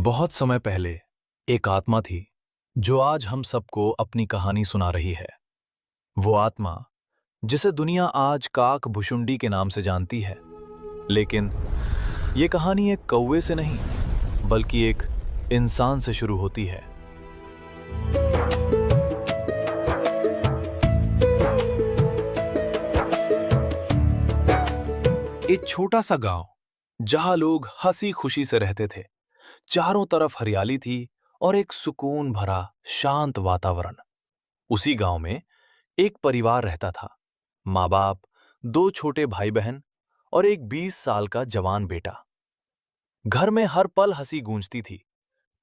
बहुत समय पहले एक आत्मा थी जो आज हम सबको अपनी कहानी सुना रही है। वो आत्मा जिसे दुनिया आज काक भुशुंडी के नाम से जानती है, लेकिन ये कहानी एक कौवे से नहीं बल्कि एक इंसान से शुरू होती है। एक छोटा सा गांव जहां लोग हंसी खुशी से रहते थे। चारों तरफ हरियाली थी और एक सुकून भरा शांत वातावरण। उसी गांव में एक परिवार रहता था। माँ बाप, दो छोटे भाई बहन और एक 20 साल का जवान बेटा। घर में हर पल हंसी गूंजती थी,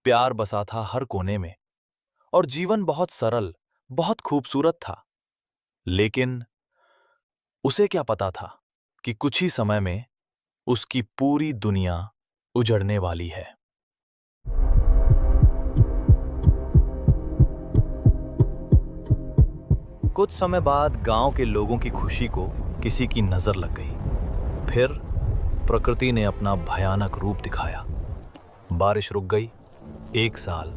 प्यार बसा था हर कोने में और जीवन बहुत सरल, बहुत खूबसूरत था। लेकिन उसे क्या पता था कि कुछ ही समय में उसकी पूरी दुनिया उजड़ने वाली है। कुछ समय बाद गांव के लोगों की खुशी को किसी की नजर लग गई। फिर प्रकृति ने अपना भयानक रूप दिखाया। बारिश रुक गई। 1 साल,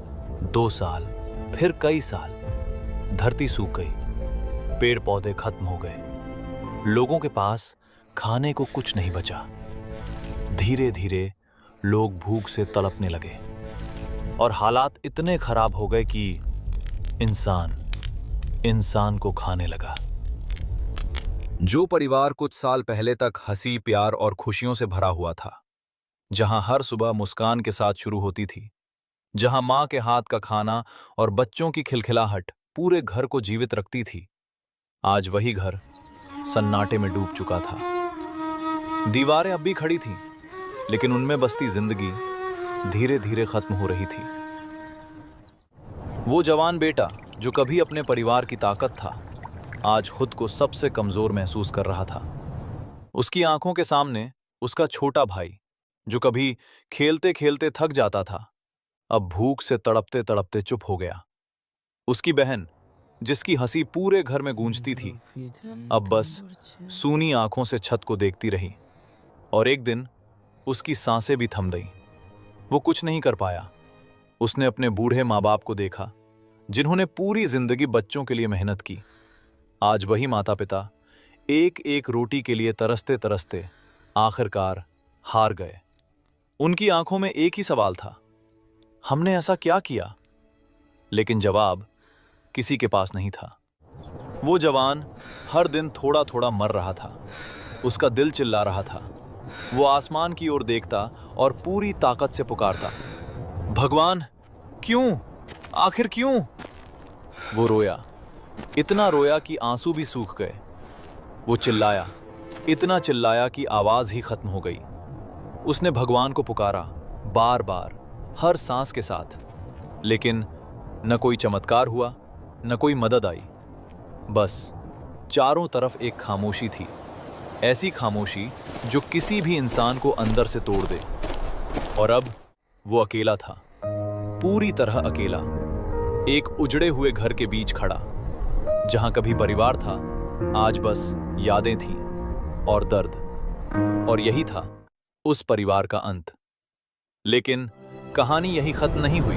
2 साल, फिर कई साल। धरती सूख गई, पेड़ पौधे खत्म हो गए। लोगों के पास खाने को कुछ नहीं बचा। धीरे धीरे लोग भूख से तड़पने लगे और हालात इतने खराब हो गए कि इंसान को खाने लगा। जो परिवार कुछ साल पहले तक हंसी, प्यार और खुशियों से भरा हुआ था, जहां हर सुबह मुस्कान के साथ शुरू होती थी, जहां मां के हाथ का खाना और बच्चों की खिलखिलाहट पूरे घर को जीवित रखती थी, आज वही घर सन्नाटे में डूब चुका था। दीवारें अब भी खड़ी थीं, लेकिन उनमें बसती जिंदगी धीरे धीरे खत्म हो रही थी। वो जवान बेटा जो कभी अपने परिवार की ताकत था, आज खुद को सबसे कमजोर महसूस कर रहा था। उसकी आंखों के सामने उसका छोटा भाई जो कभी खेलते खेलते थक जाता था, अब भूख से तड़पते तड़पते चुप हो गया। उसकी बहन जिसकी हंसी पूरे घर में गूंजती थी, अब बस सूनी आंखों से छत को देखती रही। और एक दिन उसकी सांसें भी थम गईं। वो कुछ नहीं कर पाया। उसने अपने बूढ़े माँ बाप को देखा, जिन्होंने पूरी जिंदगी बच्चों के लिए मेहनत की। आज वही माता पिता एक एक रोटी के लिए तरसते तरसते आखिरकार हार गए। उनकी आंखों में एक ही सवाल था, हमने ऐसा क्या किया? लेकिन जवाब किसी के पास नहीं था। वो जवान हर दिन थोड़ा थोड़ा मर रहा था। उसका दिल चिल्ला रहा था। वो आसमान की ओर देखता और पूरी ताकत से पुकारता, भगवान क्यों? आखिर क्यों? वो रोया, इतना रोया कि आंसू भी सूख गए। वो चिल्लाया, इतना चिल्लाया कि आवाज ही खत्म हो गई। उसने भगवान को पुकारा, बार बार, हर सांस के साथ, लेकिन न कोई चमत्कार हुआ, न कोई मदद आई। बस चारों तरफ एक खामोशी थी, ऐसी खामोशी जो किसी भी इंसान को अंदर से तोड़ दे। और अब वो अकेला था, पूरी तरह अकेला, एक उजड़े हुए घर के बीच खड़ा। जहां कभी परिवार था, आज बस यादें थीं और दर्द। और यही था उस परिवार का अंत। लेकिन कहानी यही खत्म नहीं हुई।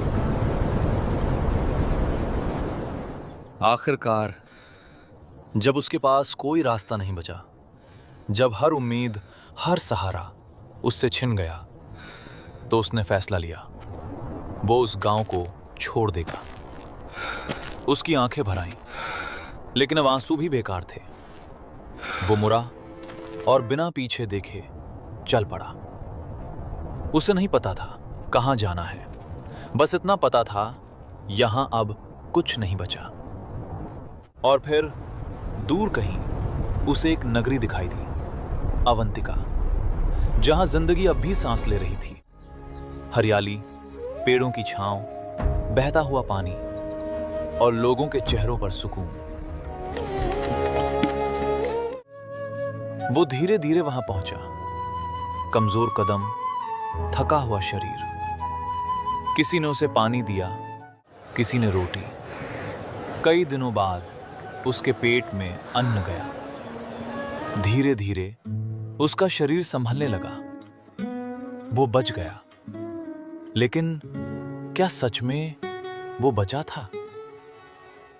आखिरकार जब उसके पास कोई रास्ता नहीं बचा, जब हर उम्मीद, हर सहारा उससे छिन गया, तो उसने फैसला लिया, वो उस गांव को छोड़ देगा। उसकी आंखें भर आईं, लेकिन अब आंसू भी बेकार थे। वो मुड़ा और बिना पीछे देखे चल पड़ा। उसे नहीं पता था कहां जाना है, बस इतना पता था यहां अब कुछ नहीं बचा। और फिर दूर कहीं उसे एक नगरी दिखाई दी, अवंतिका, जहां जिंदगी अब भी सांस ले रही थी। हरियाली, पेड़ों की छांव, बहता हुआ पानी और लोगों के चेहरों पर सुकून। वो धीरे धीरे वहां पहुंचा, कमजोर कदम, थका हुआ शरीर। किसी ने उसे पानी दिया, किसी ने रोटी। कई दिनों बाद उसके पेट में अन्न गया। धीरे धीरे उसका शरीर संभलने लगा। वो बच गया, लेकिन क्या सच में वो बचा था?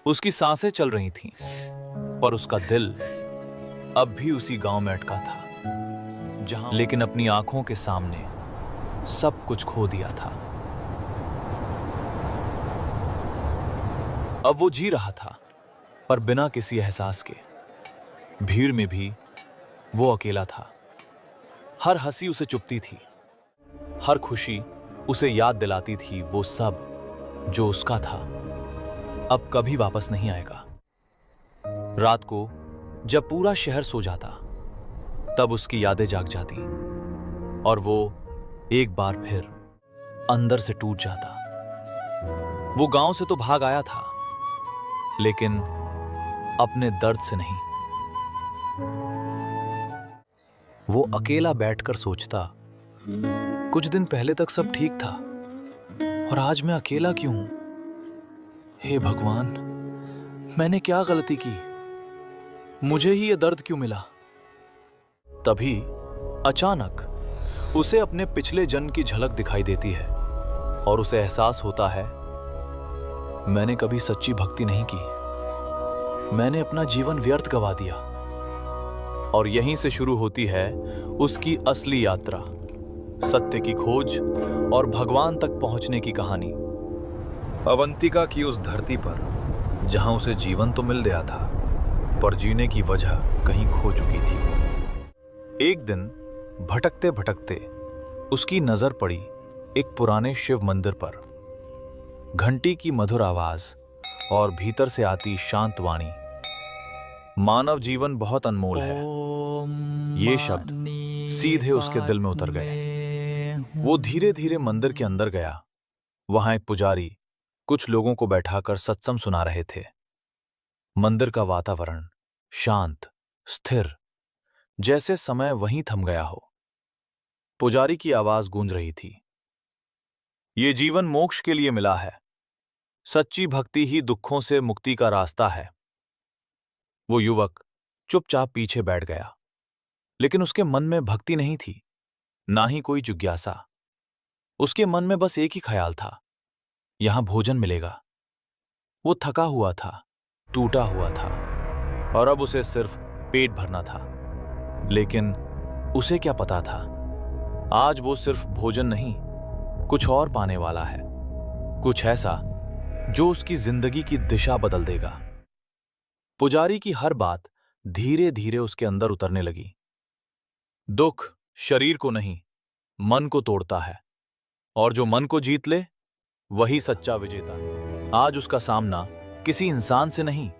उसकी सांसें चल रही थीं, पर उसका दिल अब भी उसी गांव में अटका था, जहां लेकिन अपनी आंखों के सामने सब कुछ खो दिया था। अब वो जी रहा था, पर बिना किसी एहसास के। भीड़ में भी वो अकेला था। हर हंसी उसे चुभती थी, हर खुशी उसे याद दिलाती थी वो सब जो उसका था अब कभी वापस नहीं आएगा। रात को जब पूरा शहर सो जाता, तब उसकी यादें जाग जाती और वो एक बार फिर अंदर से टूट जाता। वो गांव से तो भाग आया था, लेकिन अपने दर्द से नहीं। वो अकेला बैठकर सोचता, कुछ दिन पहले तक सब ठीक था और आज मैं अकेला क्यों हूं? हे भगवान, मैंने क्या गलती की? मुझे ही ये दर्द क्यों मिला? तभी अचानक उसे अपने पिछले जन्म की झलक दिखाई देती है और उसे एहसास होता है, मैंने कभी सच्ची भक्ति नहीं की। मैंने अपना जीवन व्यर्थ गवा दिया। और यहीं से शुरू होती है उसकी असली यात्रा, सत्य की खोज और भगवान तक पहुंचने की कहानी। अवंतिका की उस धरती पर जहां उसे जीवन तो मिल गया था, पर जीने की वजह कहीं खो चुकी थी। एक दिन भटकते भटकते उसकी नजर पड़ी एक पुराने शिव मंदिर पर। घंटी की मधुर आवाज और भीतर से आती शांत वाणी। मानव जीवन बहुत अनमोल है। ये शब्द सीधे उसके दिल में उतर गए। वो धीरे धीरे मंदिर के अंदर गया। वहां एक पुजारी कुछ लोगों को बैठाकर सत्संग सुना रहे थे। मंदिर का वातावरण शांत, स्थिर, जैसे समय वहीं थम गया हो। पुजारी की आवाज गूंज रही थी, ये जीवन मोक्ष के लिए मिला है। सच्ची भक्ति ही दुखों से मुक्ति का रास्ता है। वो युवक चुपचाप पीछे बैठ गया, लेकिन उसके मन में भक्ति नहीं थी, ना ही कोई जिज्ञासा। उसके मन में बस एक ही ख्याल था, यहां भोजन मिलेगा। वो थका हुआ था, टूटा हुआ था, और अब उसे सिर्फ पेट भरना था। लेकिन उसे क्या पता था, आज वो सिर्फ भोजन नहीं, कुछ और पाने वाला है। कुछ ऐसा जो उसकी जिंदगी की दिशा बदल देगा। पुजारी की हर बात धीरे धीरे उसके अंदर उतरने लगी। दुख शरीर को नहीं, मन को तोड़ता है, और जो मन को जीत ले वही सच्चा विजेता है। आज उसका सामना किसी इंसान से नहीं,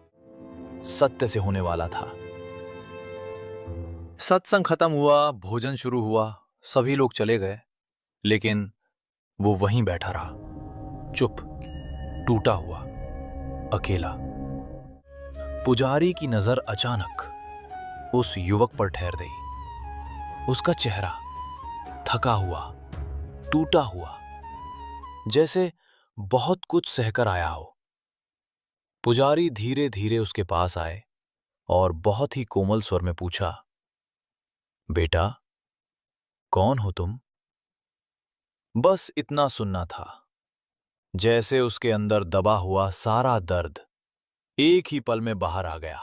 सत्य से होने वाला था। सत्संग खत्म हुआ, भोजन शुरू हुआ, सभी लोग चले गए, लेकिन वो वहीं बैठा रहा, चुप, टूटा हुआ, अकेला। पुजारी की नजर अचानक उस युवक पर ठहर गई। उसका चेहरा थका हुआ, टूटा हुआ, जैसे बहुत कुछ सहकर आया हो। पुजारी धीरे धीरे उसके पास आए और बहुत ही कोमल स्वर में पूछा, बेटा, कौन हो तुम? बस इतना सुनना था, जैसे उसके अंदर दबा हुआ सारा दर्द एक ही पल में बाहर आ गया।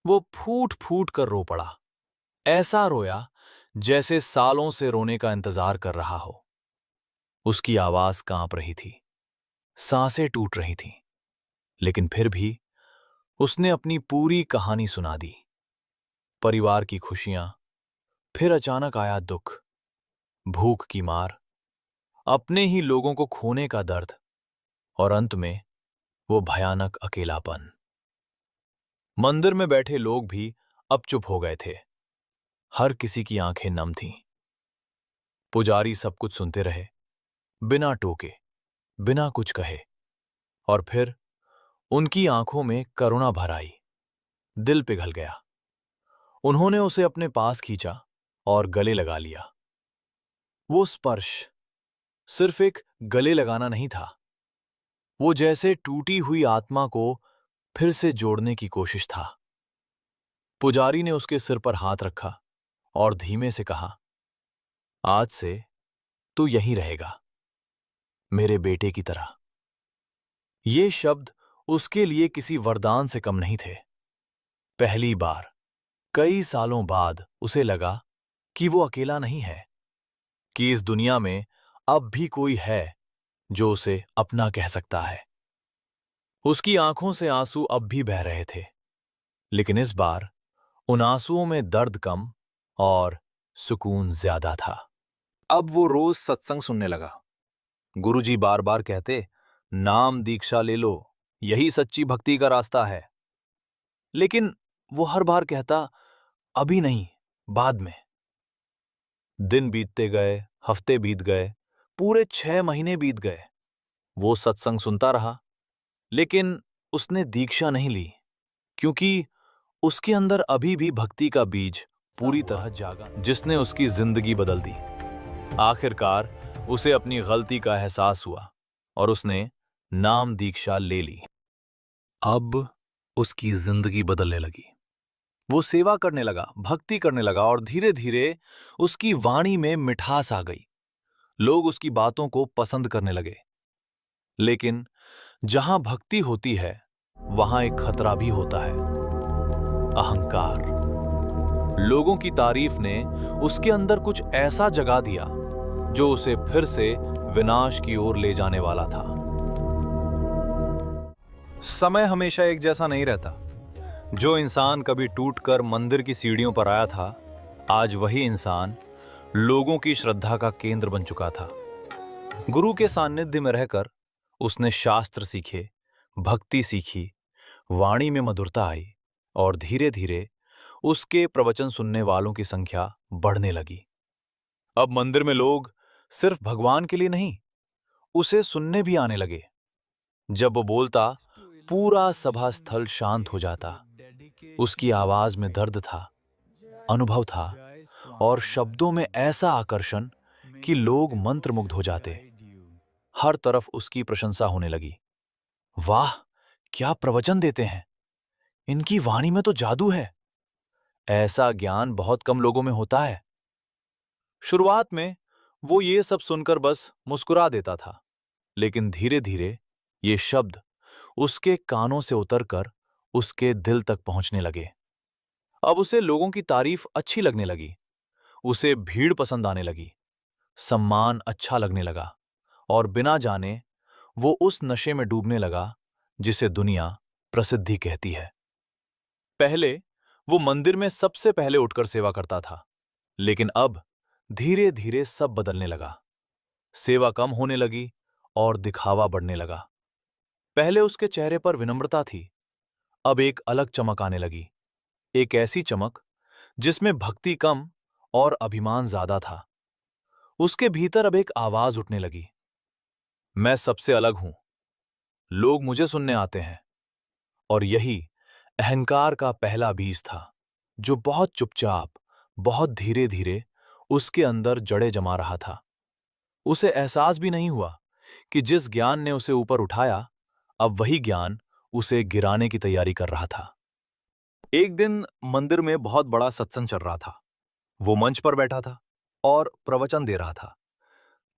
वो फूट फूट कर रो पड़ा, ऐसा रोया जैसे सालों से रोने का इंतजार कर रहा हो। उसकी आवाज कांप रही थी, सांसें टूट रही थीं, लेकिन फिर भी उसने अपनी पूरी कहानी सुना दी। परिवार की खुशियां, फिर अचानक आया दुख, भूख की मार, अपने ही लोगों को खोने का दर्द, और अंत में वो भयानक अकेलापन। मंदिर में बैठे लोग भी अब चुप हो गए थे। हर किसी की आंखें नम थीं। पुजारी सब कुछ सुनते रहे, बिना टोके, बिना कुछ कहे, और फिर उनकी आंखों में करुणा भर आई। दिल पिघल गया। उन्होंने उसे अपने पास खींचा और गले लगा लिया। वो स्पर्श सिर्फ एक गले लगाना नहीं था, वो जैसे टूटी हुई आत्मा को फिर से जोड़ने की कोशिश था। पुजारी ने उसके सिर पर हाथ रखा और धीमे से कहा, आज से तू यहीं रहेगा, मेरे बेटे की तरह। ये शब्द उसके लिए किसी वरदान से कम नहीं थे। पहली बार कई सालों बाद उसे लगा कि वो अकेला नहीं है, कि इस दुनिया में अब भी कोई है जो उसे अपना कह सकता है। उसकी आंखों से आंसू अब भी बह रहे थे, लेकिन इस बार उन आंसुओं में दर्द कम और सुकून ज्यादा था। अब वो रोज सत्संग सुनने लगा। गुरुजी बार बार कहते, नाम दीक्षा ले लो, यही सच्ची भक्ति का रास्ता है। लेकिन वो हर बार कहता, अभी नहीं, बाद में। दिन बीतते गए, हफ्ते बीत गए, पूरे 6 महीने बीत गए। वो सत्संग सुनता रहा, लेकिन उसने दीक्षा नहीं ली, क्योंकि उसके अंदर अभी भी भक्ति का बीज पूरी तरह जागा, जिसने उसकी जिंदगी बदल दी। आखिरकार उसे अपनी गलती का एहसास हुआ और उसने नाम दीक्षा ले ली। अब उसकी जिंदगी बदलने लगी। वो सेवा करने लगा, भक्ति करने लगा और धीरे धीरे उसकी वाणी में मिठास आ गई। लोग उसकी बातों को पसंद करने लगे। लेकिन जहां भक्ति होती है, वहां एक खतरा भी होता है, अहंकार। लोगों की तारीफ ने उसके अंदर कुछ ऐसा जगा दिया जो उसे फिर से विनाश की ओर ले जाने वाला था। समय हमेशा एक जैसा नहीं रहता। जो इंसान कभी टूटकर मंदिर की सीढ़ियों पर आया था, आज वही इंसान लोगों की श्रद्धा का केंद्र बन चुका था। गुरु के सानिध्य में रहकर उसने शास्त्र सीखे, भक्ति सीखी, वाणी में मधुरता आई और धीरे धीरे उसके प्रवचन सुनने वालों की संख्या बढ़ने लगी। अब मंदिर में लोग सिर्फ भगवान के लिए नहीं, उसे सुनने भी आने लगे। जब वो बोलता, पूरा सभा स्थल शांत हो जाता। उसकी आवाज में दर्द था, अनुभव था और शब्दों में ऐसा आकर्षण कि लोग मंत्रमुग्ध हो जाते। हर तरफ उसकी प्रशंसा होने लगी। वाह, क्या प्रवचन देते हैं! इनकी वाणी में तो जादू है। ऐसा ज्ञान बहुत कम लोगों में होता है। शुरुआत में वो ये सब सुनकर बस मुस्कुरा देता था, लेकिन धीरे धीरे ये शब्द उसके कानों से उतरकर उसके दिल तक पहुंचने लगे। अब उसे लोगों की तारीफ अच्छी लगने लगी, उसे भीड़ पसंद आने लगी, सम्मान अच्छा लगने लगा और बिना जाने वो उस नशे में डूबने लगा जिसे दुनिया प्रसिद्धि कहती है। पहले वो मंदिर में सबसे पहले उठकर सेवा करता था, लेकिन अब धीरे धीरे सब बदलने लगा। सेवा कम होने लगी और दिखावा बढ़ने लगा। पहले उसके चेहरे पर विनम्रता थी, अब एक अलग चमक आने लगी, एक ऐसी चमक जिसमें भक्ति कम और अभिमान ज्यादा था। उसके भीतर अब एक आवाज उठने लगी, मैं सबसे अलग हूं, लोग मुझे सुनने आते हैं। और यही अहंकार का पहला बीज था, जो बहुत चुपचाप, बहुत धीरे धीरे उसके अंदर जड़ें जमा रहा था। उसे एहसास भी नहीं हुआ कि जिस ज्ञान ने उसे ऊपर उठाया, अब वही ज्ञान उसे गिराने की तैयारी कर रहा था। एक दिन मंदिर में बहुत बड़ा सत्संग चल रहा था। वो मंच पर बैठा था और प्रवचन दे रहा था।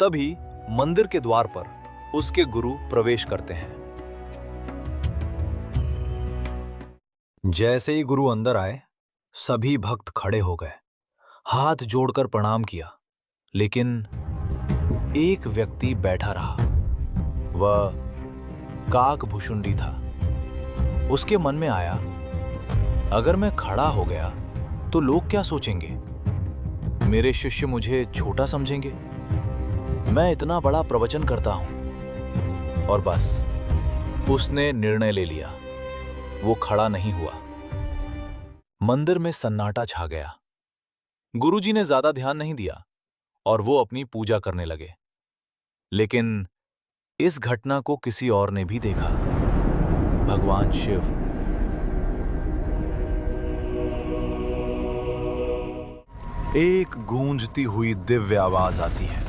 तभी मंदिर के द्वार पर उसके गुरु प्रवेश करते हैं। जैसे ही गुरु अंदर आए, सभी भक्त खड़े हो गए, हाथ जोड़कर प्रणाम किया। लेकिन एक व्यक्ति बैठा रहा। वह काकभुशुंडी था। उसके मन में आया, अगर मैं खड़ा हो गया तो लोग क्या सोचेंगे? मेरे शिष्य मुझे छोटा समझेंगे। मैं इतना बड़ा प्रवचन करता हूं। और बस उसने निर्णय ले लिया, वो खड़ा नहीं हुआ। मंदिर में सन्नाटा छा गया। गुरुजी ने ज्यादा ध्यान नहीं दिया और वो अपनी पूजा करने लगे। लेकिन इस घटना को किसी और ने भी देखा। भगवान शिव एक गूंजती हुई दिव्य आवाज आती है,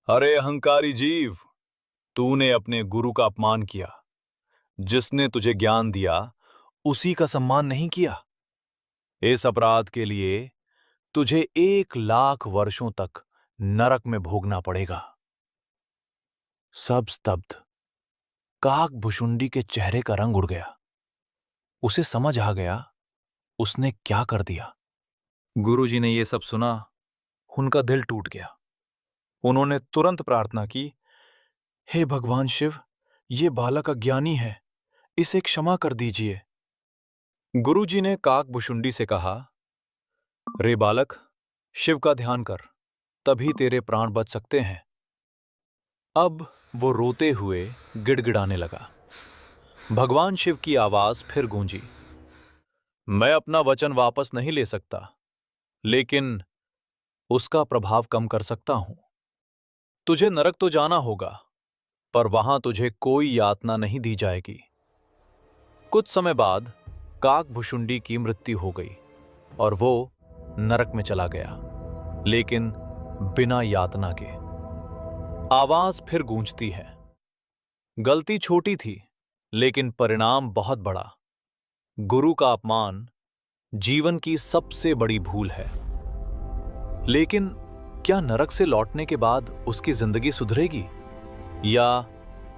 अरे अहंकारी जीव, तूने अपने गुरु का अपमान किया। जिसने तुझे ज्ञान दिया, उसी का सम्मान नहीं किया। इस अपराध के लिए तुझे 1 लाख वर्षों तक नरक में भोगना पड़ेगा। सब स्तब्ध। काक भुशुंडी के चेहरे का रंग उड़ गया। उसे समझ आ गया उसने क्या कर दिया। गुरुजी ने यह सब सुना, उनका दिल टूट गया। उन्होंने तुरंत प्रार्थना की, हे भगवान शिव, ये बालक अज्ञानी है, इसे क्षमा कर दीजिए। गुरुजी ने काक भुशुंडी से कहा, रे बालक, शिव का ध्यान कर, तभी तेरे प्राण बच सकते हैं। अब वो रोते हुए गिड़गिड़ाने लगा। भगवान शिव की आवाज फिर गूंजी, मैं अपना वचन वापस नहीं ले सकता, लेकिन उसका प्रभाव कम कर सकता हूं। तुझे नरक तो जाना होगा, पर वहां तुझे कोई यातना नहीं दी जाएगी। कुछ समय बाद काक भुशुंडी की मृत्यु हो गई और वो नरक में चला गया, लेकिन बिना यातना के। आवाज फिर गूंजती है, गलती छोटी थी, लेकिन परिणाम बहुत बड़ा। गुरु का अपमान जीवन की सबसे बड़ी भूल है। लेकिन क्या नरक से लौटने के बाद उसकी जिंदगी सुधरेगी, या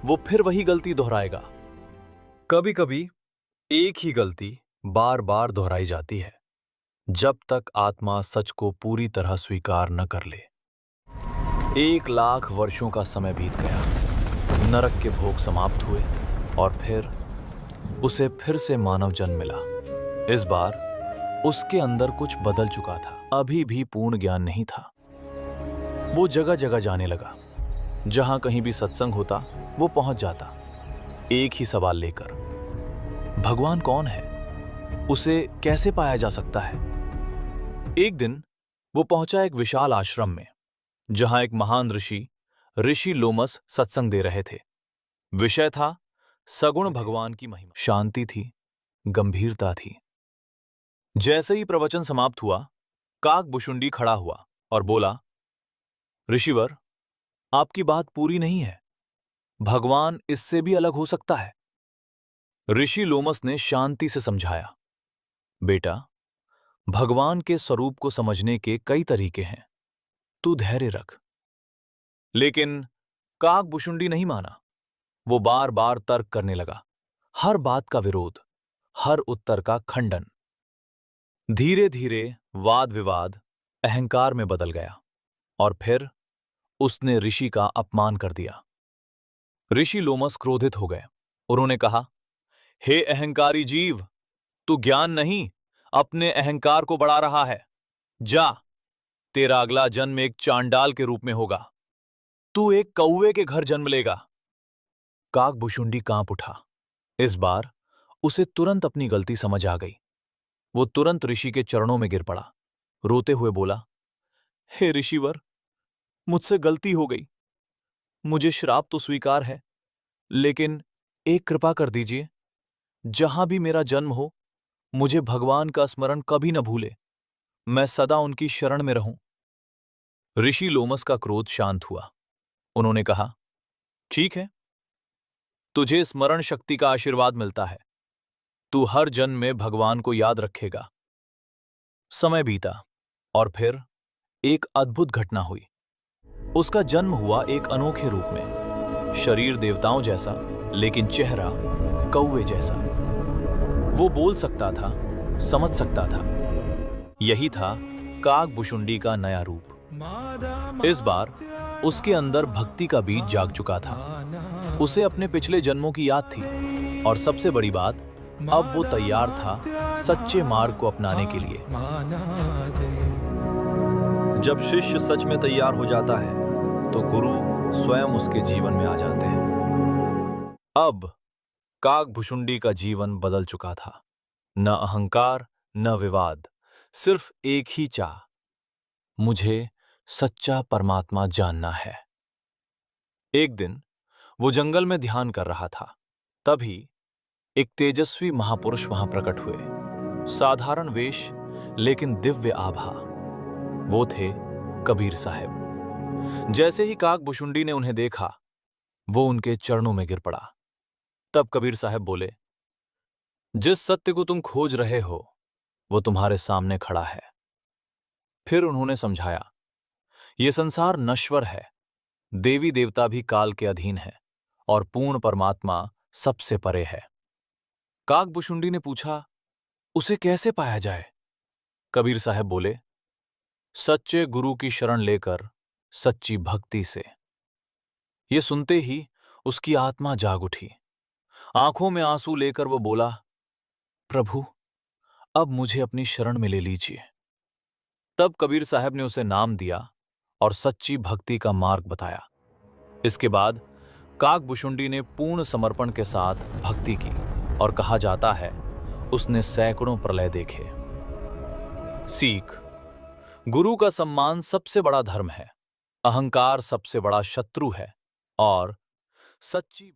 वो फिर वही गलती दोहराएगा? कभी कभी एक ही गलती बार बार दोहराई जाती है, जब तक आत्मा सच को पूरी तरह स्वीकार न कर ले। 1,00,000 वर्षों का समय बीत गया। नरक के भोग समाप्त हुए और फिर उसे फिर से मानव जन्म मिला। इस बार उसके अंदर कुछ बदल चुका था। अभी भी पूर्ण ज्ञान नहीं था। वो जगह जगह जाने लगा। जहां कहीं भी सत्संग होता वो पहुंच जाता, एक ही सवाल लेकर, भगवान कौन है, उसे कैसे पाया जा सकता है। एक दिन वो पहुंचा एक विशाल आश्रम में, जहां एक महान ऋषि लोमस सत्संग दे रहे थे। विषय था सगुण भगवान की महिमा। शांति थी, गंभीरता थी। जैसे ही प्रवचन समाप्त हुआ, काक भुशुंडी खड़ा हुआ और बोला, ऋषिवर, आपकी बात पूरी नहीं है। भगवान इससे भी अलग हो सकता है। ऋषि लोमस ने शांति से समझाया, बेटा, भगवान के स्वरूप को समझने के कई तरीके हैं, तू धैर्य रख। लेकिन काक भुशुंडी नहीं माना। वो बार बार तर्क करने लगा, हर बात का विरोध, हर उत्तर का खंडन। धीरे धीरे वाद विवाद अहंकार में बदल गया और फिर उसने ऋषि का अपमान कर दिया। ऋषि लोमस क्रोधित हो गए। उन्होंने कहा, हे अहंकारी जीव, तू ज्ञान नहीं, अपने अहंकार को बढ़ा रहा है। जा, तेरा अगला जन्म एक चांडाल के रूप में होगा। तू एक कौवे के घर जन्म लेगा। काक भुशुंडी कांप उठा। इस बार उसे तुरंत अपनी गलती समझ आ गई। वो तुरंत ऋषि के चरणों में गिर पड़ा। रोते हुए बोला, हे ऋषिवर, मुझसे गलती हो गई। मुझे श्राप तो स्वीकार है, लेकिन एक कृपा कर दीजिए, जहां भी मेरा जन्म हो, मुझे भगवान का स्मरण कभी न भूले। मैं सदा उनकी शरण में रहूं। ऋषि लोमस का क्रोध शांत हुआ। उन्होंने कहा, ठीक है, तुझे स्मरण शक्ति का आशीर्वाद मिलता है। तू हर जन्म में भगवान को याद रखेगा। समय बीता और फिर एक अद्भुत घटना हुई। उसका जन्म हुआ एक अनोखे रूप में, शरीर देवताओं जैसा, लेकिन चेहरा कौवे जैसा। वो बोल सकता था, समझ सकता था। यही था काक भुशुंडी का नया रूप। इस बार उसके अंदर भक्ति का बीज जाग चुका था। उसे अपने पिछले जन्मों की याद थी और सबसे बड़ी बात, अब वो तैयार था सच्चे मार्ग को अपनाने के लिए। जब शिष्य सच में तैयार हो जाता है तो गुरु स्वयं उसके जीवन में आ जाते हैं। अब काक भुशुंडी का जीवन बदल चुका था। न अहंकार, न विवाद, सिर्फ एक ही चाह, मुझे सच्चा परमात्मा जानना है। एक दिन वो जंगल में ध्यान कर रहा था। तभी एक तेजस्वी महापुरुष वहां प्रकट हुए। साधारण वेश, लेकिन दिव्य आभा। वो थे कबीर साहब। जैसे ही काक भुशुंडी ने उन्हें देखा, वो उनके चरणों में गिर पड़ा। तब कबीर साहब बोले, जिस सत्य को तुम खोज रहे हो वो तुम्हारे सामने खड़ा है। फिर उन्होंने समझाया, ये संसार नश्वर है, देवी देवता भी काल के अधीन है और पूर्ण परमात्मा सबसे परे है। काकभुशुंडी ने पूछा, उसे कैसे पाया जाए? कबीर साहब बोले, सच्चे गुरु की शरण लेकर, सच्ची भक्ति से। ये सुनते ही उसकी आत्मा जाग उठी। आंखों में आंसू लेकर वो बोला, प्रभु, अब मुझे अपनी शरण में ले लीजिए। तब कबीर साहब ने उसे नाम दिया और सच्ची भक्ति का मार्ग बताया। इसके बाद काकभुशुंडी ने पूर्ण समर्पण के साथ भक्ति की और कहा जाता है उसने सैकड़ों प्रलय देखे। सीख, गुरु का सम्मान सबसे बड़ा धर्म है, अहंकार सबसे बड़ा शत्रु है और सच्ची